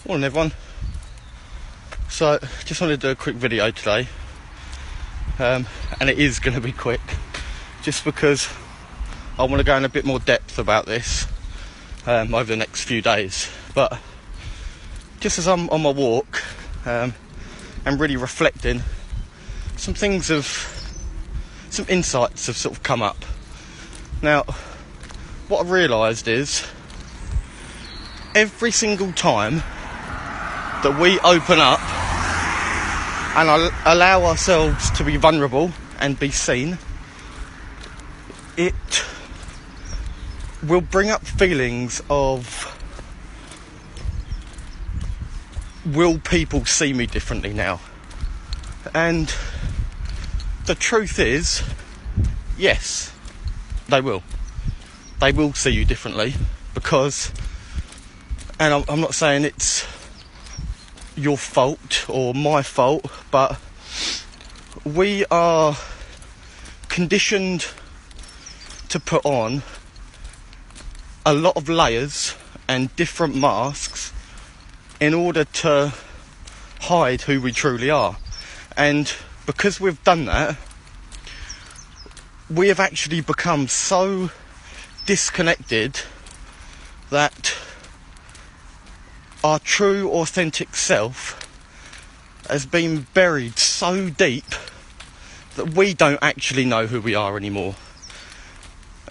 Morning everyone. So just wanted to do a quick video today, and it is going to be quick just because I want to go in a bit more depth about this over the next few days. But just as I'm on my walk and really reflecting, some insights have sort of come up. Now what I've realised is every single time that we open up and allow ourselves to be vulnerable and be seen, it will bring up feelings of, will people see me differently now? And the truth is, yes, they will. They will see you differently because, and I'm not saying it's your fault or my fault, but we are conditioned to put on a lot of layers and different masks in order to hide who we truly are. And because we've done that, we have actually become so disconnected that our true, authentic self has been buried so deep that we don't actually know who we are anymore.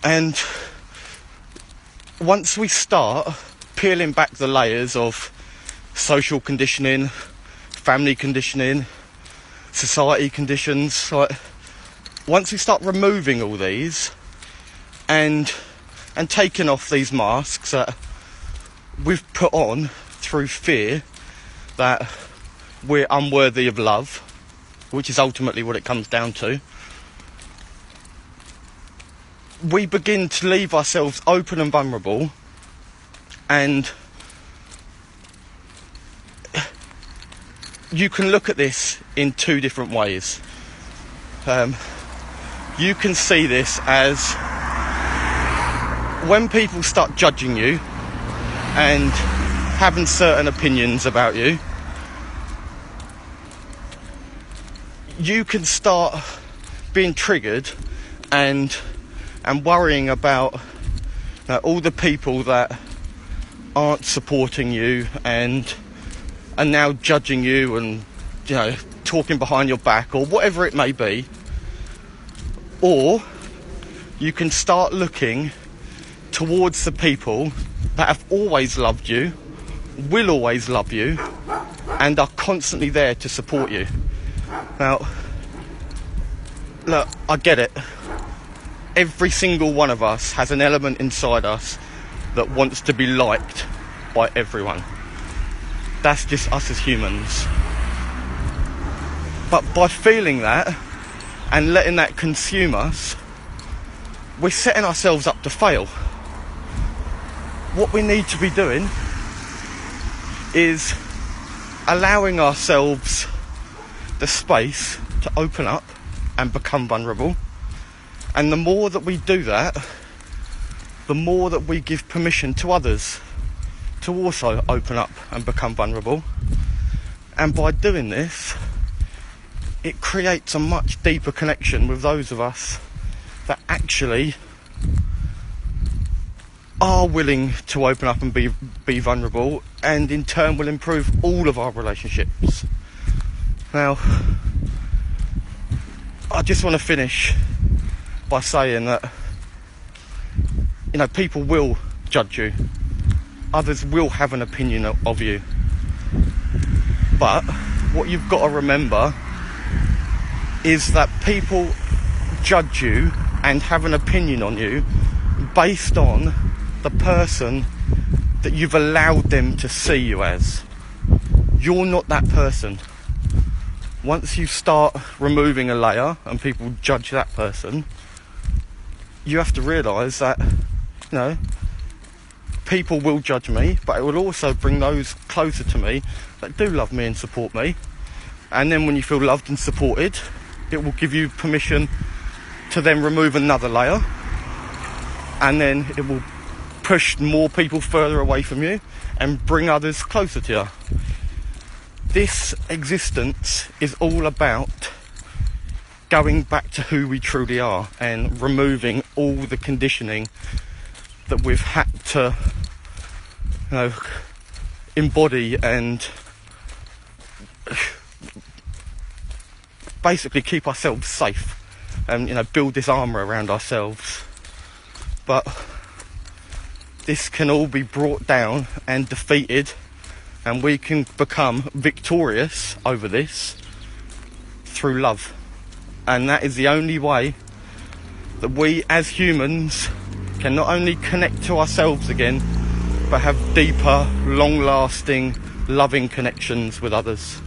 And once we start peeling back the layers of social conditioning, family conditioning, society conditions, once we start removing all these and taking off these masks that we've put on through fear that we're unworthy of love, which is ultimately what it comes down to, we begin to leave ourselves open and vulnerable. And you can look at this in two different ways. You can see this as when people start judging you and having certain opinions about you, you can start being triggered and worrying about all the people that aren't supporting you and are now judging you and talking behind your back or whatever it may be. Or you can start looking towards the people that have always loved you, will always love you, and are constantly there to support you. Now, look, I get it. Every single one of us has an element inside us that wants to be liked by everyone. That's just us as humans. But by feeling that and letting that consume us, we're setting ourselves up to fail. What we need to be doing is allowing ourselves the space to open up and become vulnerable. And the more that we do that, the more that we give permission to others to also open up and become vulnerable. And by doing this, it creates a much deeper connection with those of us that actually are willing to open up and be vulnerable, and in turn will improve all of our relationships. Now, I just want to finish by saying that people will judge you, others will have an opinion of you, but what you've got to remember is that people judge you and have an opinion on you based on the person that you've allowed them to see you as. You're not that person. Once you start removing a layer and people judge that person, you have to realise that, people will judge me, but it will also bring those closer to me that do love me and support me. And then when you feel loved and supported, it will give you permission to then remove another layer, and then it will push more people further away from you and bring others closer to you. This existence is all about going back to who we truly are and removing all the conditioning that we've had to, embody and basically keep ourselves safe and, build this armour around ourselves. But this can all be brought down and defeated, and we can become victorious over this through love. And that is the only way that we as humans can not only connect to ourselves again, but have deeper, long-lasting, loving connections with others.